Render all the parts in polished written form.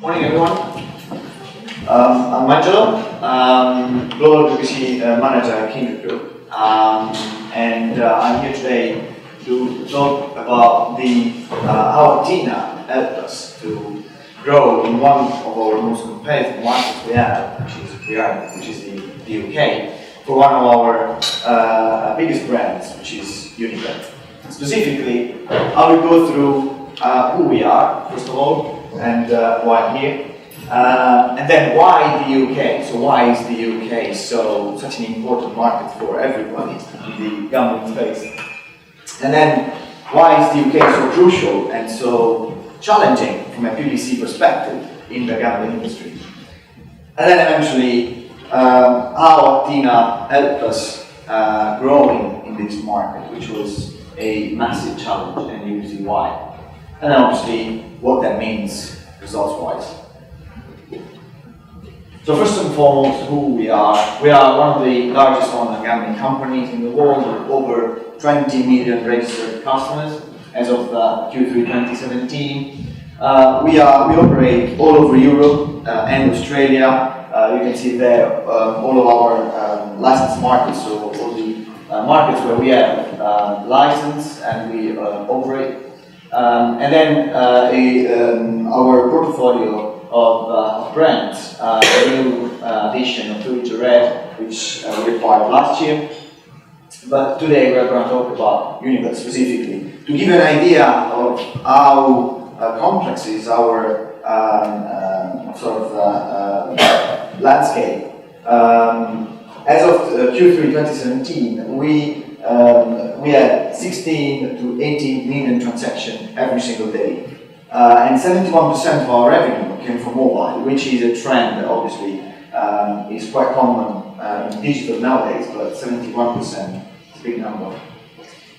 Morning, everyone. I'm Angelo, Global PPC Manager at Kindred Group, and I'm here today to talk about how Adthena helped us to grow in one of our most competitive markets we have, which is the UK, for one of our biggest brands, which is Unibet. Specifically, I will go through who we are, first of all, and why I'm here. And then why the UK? So why is the UK such an important market for everybody in the gambling space? And then why is the UK so crucial and so challenging from a PPC perspective in the gambling industry? And then eventually how Adthena helped us growing in this market, which was a massive challenge, and you can see why. And then obviously what that means results-wise. So first and foremost, who we are. We are one of the largest online gambling companies in the world, with over 20 million registered customers as of Q3 2017. We operate all over Europe and Australia. You can see there all of our licensed markets, so all the markets where we have license and we operate. And then our portfolio of brands, a new addition of Red, which we acquired last year. But today we're going to talk about Unibet specifically. To give you an idea of how complex is our landscape, as of Q3 2017, we had 16 to 18 million transactions every single day. And 71% of our revenue came from mobile, which is a trend that obviously is quite common in digital nowadays, but 71% is a big number.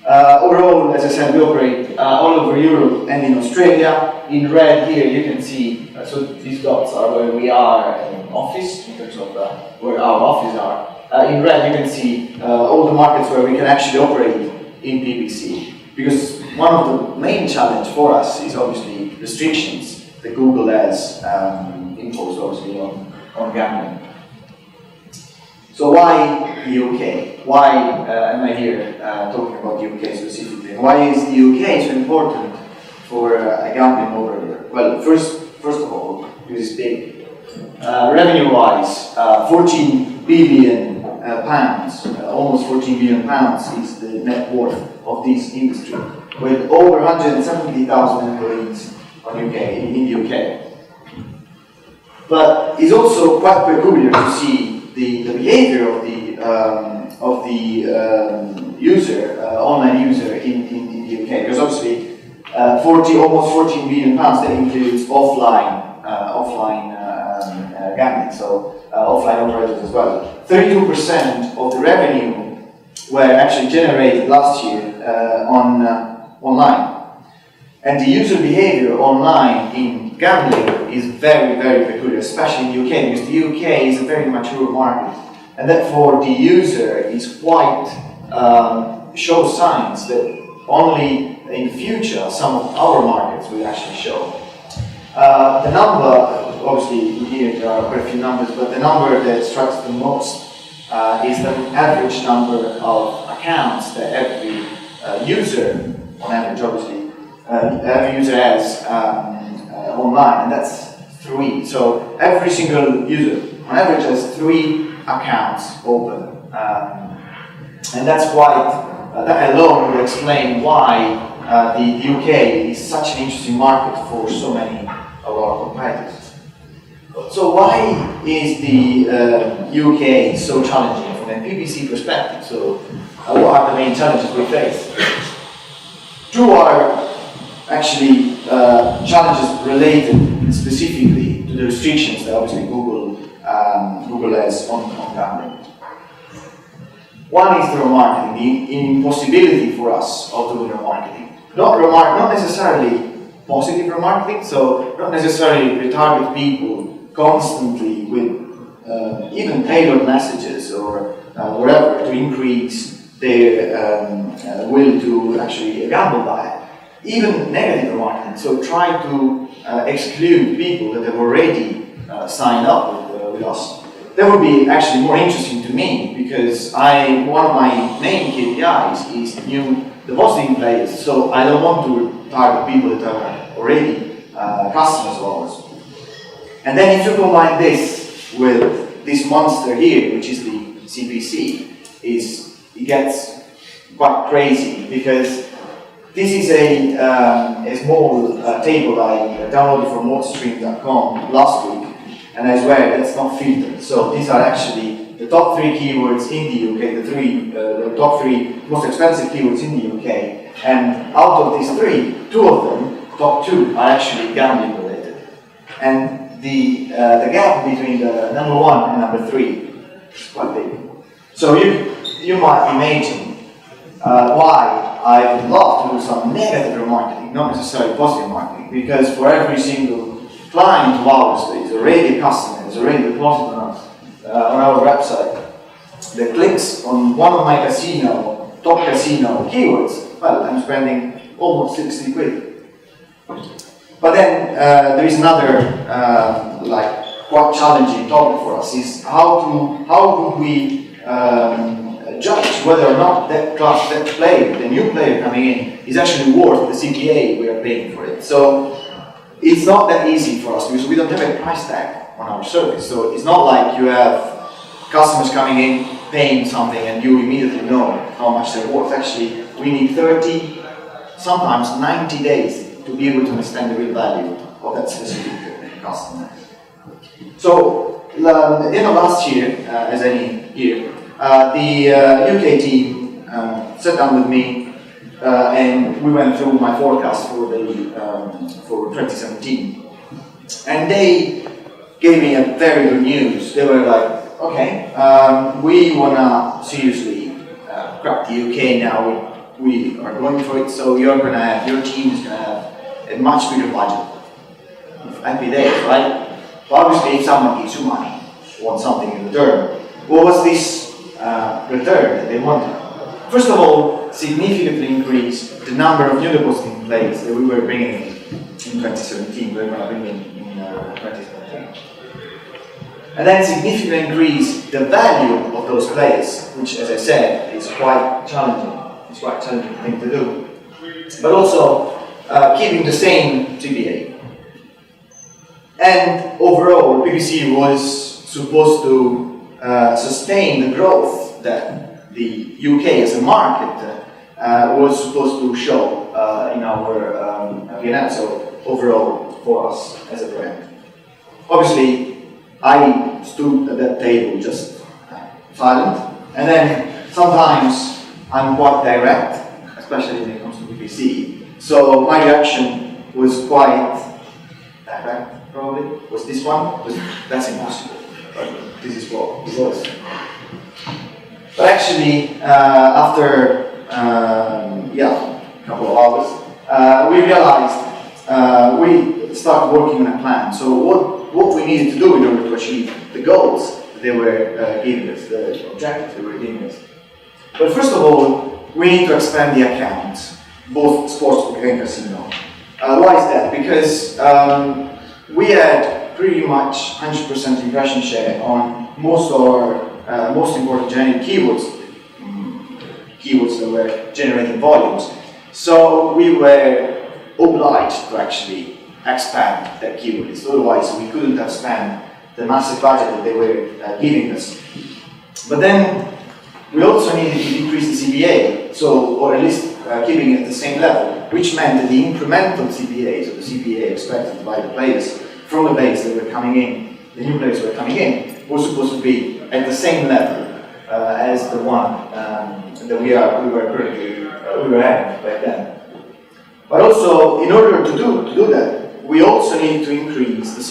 Overall, as I said, we operate all over Europe and in Australia. In red here you can see, so these dots are where we are in office, in terms of where our offices are. In red you can see all the markets where we can actually operate in PPC. Because one of the main challenge for us is obviously restrictions that Google has imposed obviously on gambling. So why the UK? Why am I here talking about the UK specifically? And why is the UK so important for a gambling operator? Well, first of all, because it's big. Revenue-wise, 14 billion pounds, almost 14 billion pounds is the net worth of this industry, with over 170,000 employees in the UK. But it's also quite peculiar to see the behavior of the user, online user in the UK, because obviously almost 14 billion pounds, that includes offline gambling, so offline operators as well. 32% of the revenue were actually generated last year online. And the user behavior online in gambling is very, very peculiar, especially in the UK, because the UK is a very mature market. And therefore the user is quite, shows signs that only in the future some of our markets will actually show. The number, obviously here there are quite a few numbers, but the number that strikes the most is the average number of accounts that every user, on average obviously, every user has online, and that's 3. So every single user, on average, has 3 accounts open. And that's quite, that alone will explain why the UK is such an interesting market for so many of our competitors. So why is the UK so challenging from a PPC perspective? So what are the main challenges we face? 2 are actually challenges related specifically to the restrictions that obviously Google has on gambling. One is the remarketing, the impossibility for us of doing remarketing. Not necessarily positive remarketing, so not necessarily retarget people constantly with even tailored messages or whatever to increase their will to actually gamble by it. even negative remarketing. So try to exclude people that have already signed up with us. That would be actually more interesting to me, because one of my main KPIs is new depositing players. So I don't want to target people that are already customers of ours. And then if you combine this with this monster here, which is the CPC, it gets quite crazy, because this is a small table I downloaded from whatstream.com last week, and I swear that's not filtered. So these are actually the top 3 keywords in the UK, the top 3 most expensive keywords in the UK, and out of these 3, 2 of them, top 2, are actually gambling related. And the gap between the number 1 and number 3 is quite big. So you might imagine why I would love to do some negative remarketing, not necessarily positive marketing, because for every single client of ours that is already a customer, is already deposited on us, on our website, that clicks on one of my top casino keywords, well, I'm spending almost 60 quid. But then there is another quite challenging topic for us, is how do we judge whether or not that player, the new player coming in, is actually worth the CPA we are paying for it. So it's not that easy for us, because we don't have a price tag on our service. So it's not like you have customers coming in, paying something, and you immediately know how much they're worth. Actually, we need 30, sometimes 90 days to be able to understand the real value of that specific customer. So at the end of last year, as any year, the UK team sat down with me and we went through my forecast for 2017. And they gave me a very good news. They were like, okay, we want to seriously crack the UK now. We are going for it, so your team is going to have a much bigger budget. Happy days, right? But obviously, if someone gives you money, want something in return, what was this return that they wanted? First of all, significantly increase the number of new depositing players that we were bringing in 2017. We were going to bring in 2017. And then significantly increase the value of those players, which, as I said, is quite challenging. It's quite a challenging thing to do. But also keeping the same CPA. And overall, PPC was supposed to sustain the growth that the UK as a market was supposed to show in our P&L, so overall for us as a brand. Obviously, I stood at that table just silent, and then sometimes I'm quite direct, especially when it comes to PPC. So my reaction was quite direct, probably. Was this one? That's impossible. But this is what it was. But actually, after a couple of hours, we realized we started working on a plan. So what we needed to do in order to achieve the goals that they were giving us, the objectives they were giving us. But first of all, we need to expand the accounts, both sportsbook and casino. Why is that? Because we had pretty much 100% impression share on most of our most important generated keywords that were generating volumes. So we were obliged to actually expand that keyword list. Otherwise, we couldn't have spent the massive budget that they were giving us. But then we also needed to decrease the CPA, or at least keeping it at the same level, which meant that the incremental CPAs, or the CPA expected by the players from the base that were coming in, the new players who were coming in, were supposed to be at the same level as the one that we were having back then. But also, in order to do that, we also need to increase the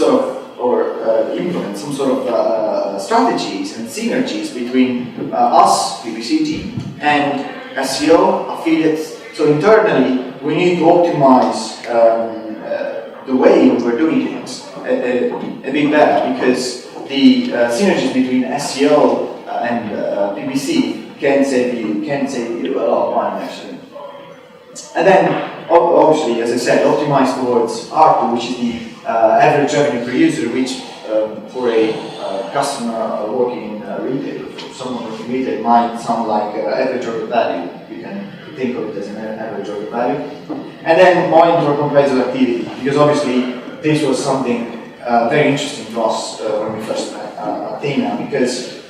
implement some sort of strategies and synergies between us, PPC team, and SEO, affiliates. So internally, we need to optimize the way we're doing things a bit better, because the synergies between SEO and PPC can save you a lot of money, actually. And then obviously, as I said, optimized towards ARPU, which is the average revenue per user, which for a customer working in retail, for someone working in retail, might sound like average order value. You can think of it as an average order value. And then monitor comparison activity, because obviously this was something very interesting to us when we first met Adthena, because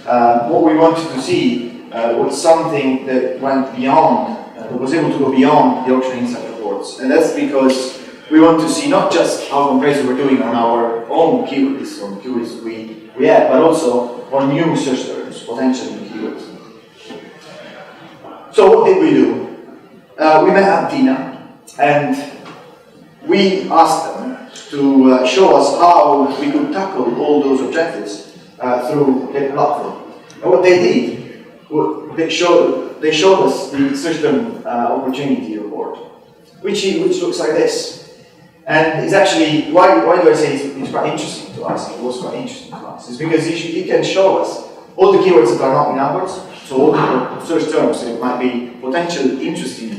what we wanted to see was something that went beyond, that was able to go beyond the auction insight reports. And that's because we want to see not just how compressors were doing on our own keywords, on keywords we had, but also on new search terms, potential new keywords. So what did we do? We met Adthena, and we asked them to show us how we could tackle all those objectives through their platform. And what they did, they showed us the search term opportunity report, which looks like this. And it's actually, why do I say it's quite interesting to us, it was quite interesting to us, is because it can show us all the keywords that are not in AdWords, so all the search terms that might be potentially interesting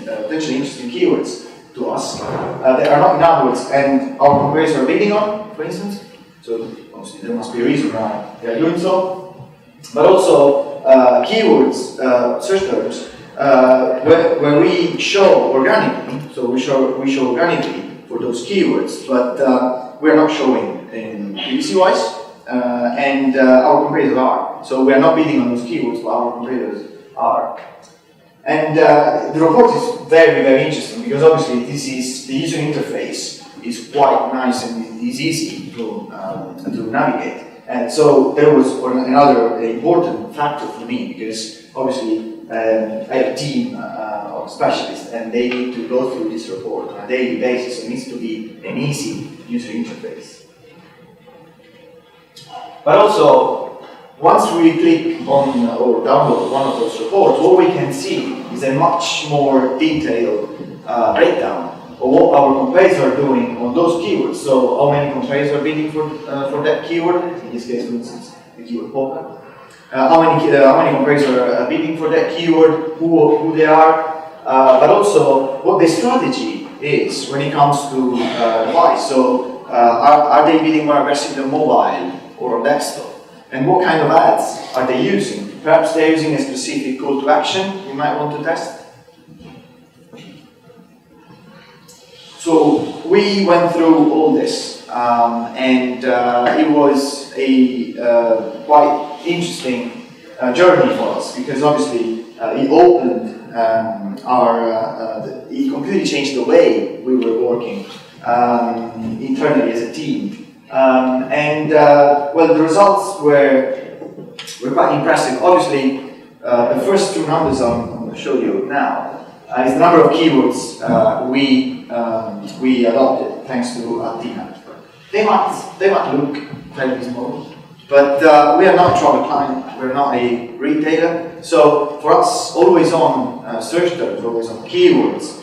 keywords to us that are not in AdWords and our competitors are bidding on, for instance. So obviously there must be a reason why they are doing so. But also keywords, search terms, where we show organically, so we show organically for those keywords, but we're not showing in PPC-wise, and our competitors are. So we are not bidding on those keywords, but our competitors are. And the report is very, very interesting because obviously this is the user interface is quite nice and it is easy to navigate. And so there was another important factor for me because obviously I have a team of specialists and they need to go through this report on a daily basis. So it needs to be an easy user interface. But also, once we click on or download one of those reports, what we can see is a much more detailed breakdown of what our competitors are doing on those keywords. So how many competitors are bidding for that keyword, in this case, for instance, the keyword poker. How many competitors are bidding for that keyword, who they are, but also what the strategy is when it comes to device. So are they bidding more aggressively on mobile or on desktop? And what kind of ads are they using? Perhaps they're using a specific call to action you might want to test. So we went through all this, and it was a quite interesting journey for us because obviously it opened it completely changed the way we were working internally as a team. Well, the results were quite impressive. Obviously, the first two numbers I'm going to show you now is the number of keywords we adopted thanks to Adthena. They might look fairly small, but we are not a travel client. We're not a retailer. So for us, always on search terms, always on keywords,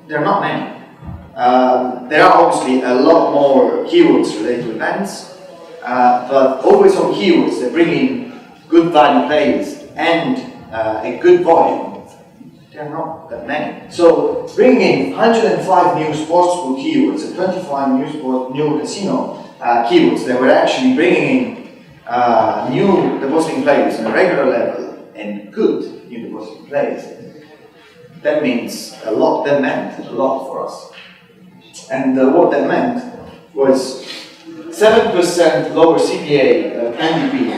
there are not many. There are obviously a lot more keywords related to events, but always on keywords they bring in good value players and a good volume. There are not that many. So bringing in 105 new sportsbook keywords and 25 new casino keywords that were actually bringing in new depositing players on a regular level and good new depositing players. That means a lot. That meant a lot for us. And what that meant was 7% lower CPA NDP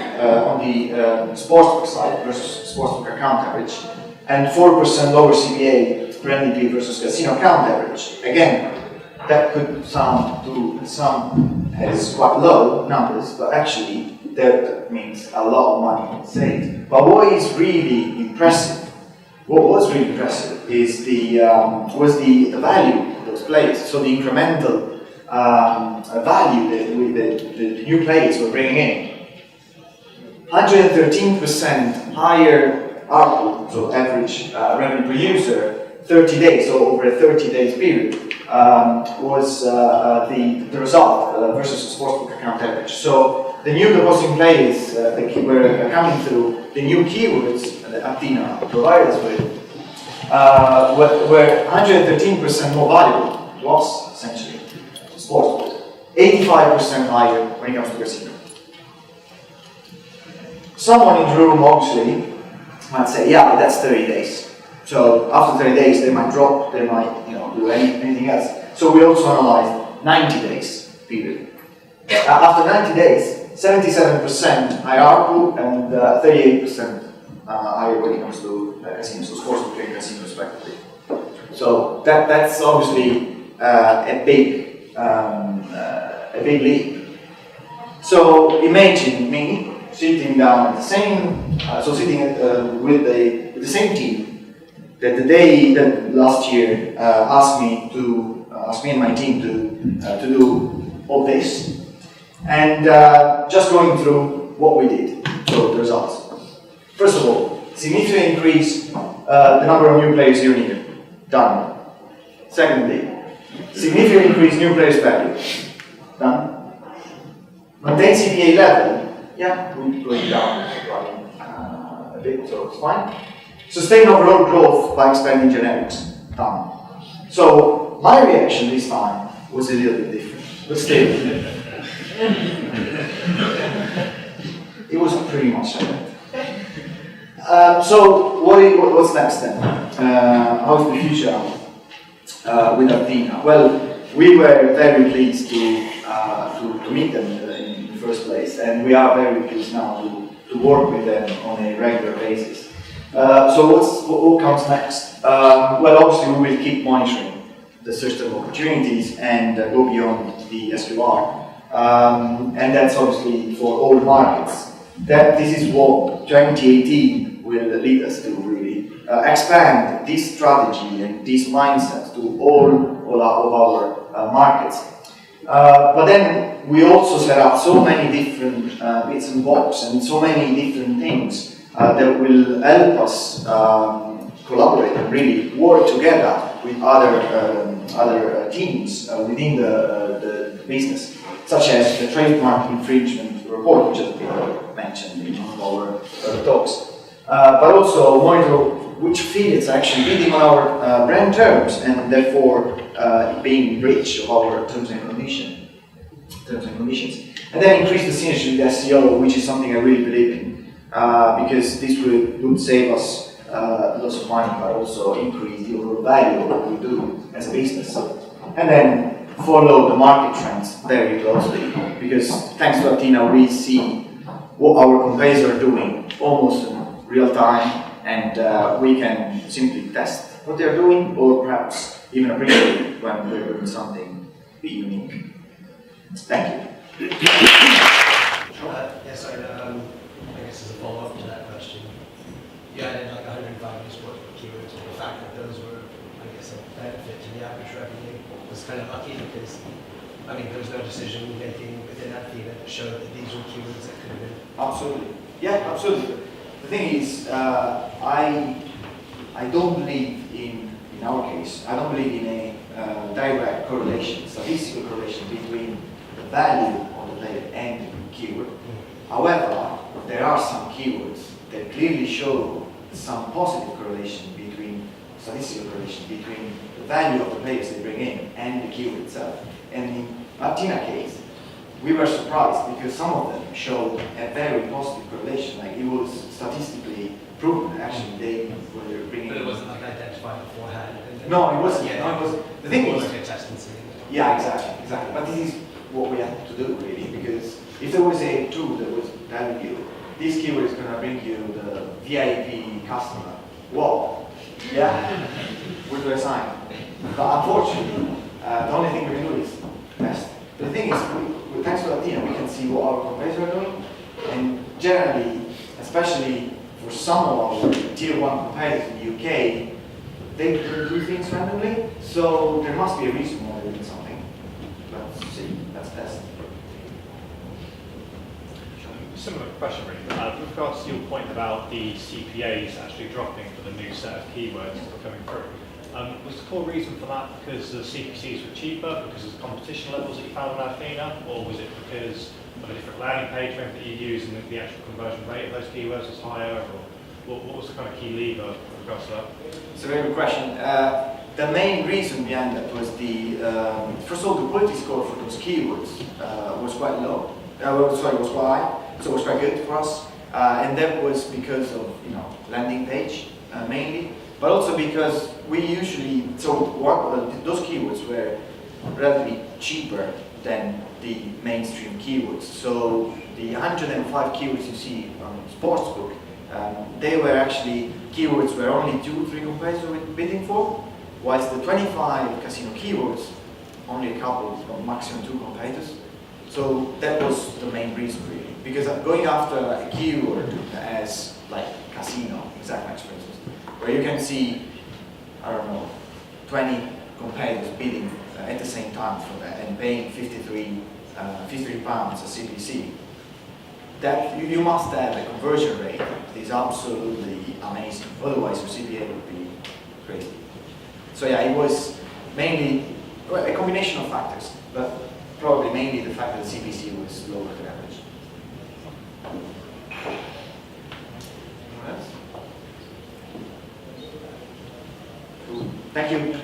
on the sportsbook side versus sportsbook account average, and 4% lower CPA per NDP versus casino account average. Again, that could sound to some as quite low numbers, but actually that means a lot of money saved. But what is really impressive, what was really impressive is the value of those players. So the incremental value that the new players were bringing in. 113% higher ARPU, so average revenue per user, 30 days, so over a 30 days period, was the result versus the sportsbook account average. So the new depositing players that were coming through the new keywords that Adthena provided us with were 113% more valuable to us, essentially, sports. 85% higher when it comes to casino. Someone in the room, obviously, might say, yeah, but that's 30 days. So after 30 days, they might drop, they might do anything else. So we also analyzed 90 days period. After 90 days, 77% higher ARPU and 38% higher when it comes to casinos, so sports book and casino respectively. So that's obviously a big leap. So imagine me sitting down at the same, with the same team that the day that last year asked me and my team to do all this, and just going through what we did, so the results. First of all, significantly increase the number of new players year-on-year. Done. Secondly, significantly increase new players value. Done. Maintain CPA level. Yeah, we're going down a bit, so it's fine. Sustain overall growth by expanding generics. Done. So my reaction this time was a little bit different, but still. It was pretty much like that. So what's next then? How's the future with Adthena? Well, we were very pleased to meet them in the first place, and we are very pleased now to work with them on a regular basis. So what comes next? Well, obviously we will keep monitoring the search of opportunities and go beyond the SQR. And that's obviously for all markets. This is what 2018 will lead us to, really. Expand this strategy and this mindset to all of our markets. But then we also set up so many different bits and bobs and so many different things that will help us collaborate and really work together with other teams within the business, such as the trademark infringement report, which has been mentioned in one of our talks, but also monitor which affiliates are actually bidding on our brand terms and therefore being in breach of our terms and conditions. And then increase the synergy with SEO, which is something I really believe in, because this would save us lots of money, but also increase the overall value of what we do as a business. And then follow the market trends very closely, because thanks to Adthena we see what our competitors are doing almost in real time, and we can simply test what they're doing, or perhaps even appreciate when they're doing something unique. Thank you. Yes, I guess as a follow-up to that question, you added like 105 new sports keywords, but the fact that those were, I guess, a benefit to the average revenue was kind of lucky, because there was no decision making within Adthena that showed that these were keywords that could have been. Absolutely. Yeah, absolutely. The thing is, I don't believe in our case, I don't believe in a direct correlation, statistical correlation between the value of the player and the keyword. However, there are some keywords that clearly show some positive correlation statistical correlation between the value of the players they bring in and the keyword itself. And in Adthena case, we were surprised because some of them showed a very positive correlation, like it was statistically proven actually they were bringing. But it wasn't like identified beforehand. No, it wasn't. Yeah, no, it was. The thing is, like a test and see. Yeah, exactly. But this is what we have to do really, because if there was a tool that was telling you this keyword is going to bring you the VIP customer, wow, yeah, we're going to sign. But unfortunately, the only thing we can do is test. The thing is, thanks to Adthena, we can see what our competitors are doing, and generally, especially for some of our tier 1 competitors in the UK, they do things randomly, so there must be a reason why they're doing something. Let's see, let's test. Similar question really. With regards to your point about the CPAs actually dropping for the new set of keywords that were coming through, was the core reason for that because the CPCs were cheaper, because of the competition levels that you found on Adthena, or was it because of a different landing page that you use and the actual conversion rate of those keywords was higher, or what was the kind of key lever regards to that? It's a very good question. The main reason behind that was the, first of all, the quality score for those keywords was quite low. Was quite high, so it was quite good for us. And that was because of, landing page mainly, but also because we usually, those keywords were relatively cheaper than the mainstream keywords. So the 105 keywords you see on Sportsbook, they were actually keywords where only 2-3 competitors were bidding for, whilst the 25 casino keywords, only a couple, or maximum 2 competitors. So that was the main reason really, because going after a keyword as like casino, exact match for instance, where you can see, 20 competitors bidding at the same time for that and paying 53 pounds a CPC, that you must have a conversion rate that is absolutely amazing. Otherwise, your CPA would be crazy. So yeah, it was mainly a combination of factors, but probably mainly the fact that the CPC was lower than average. All right. Cool. Thank you.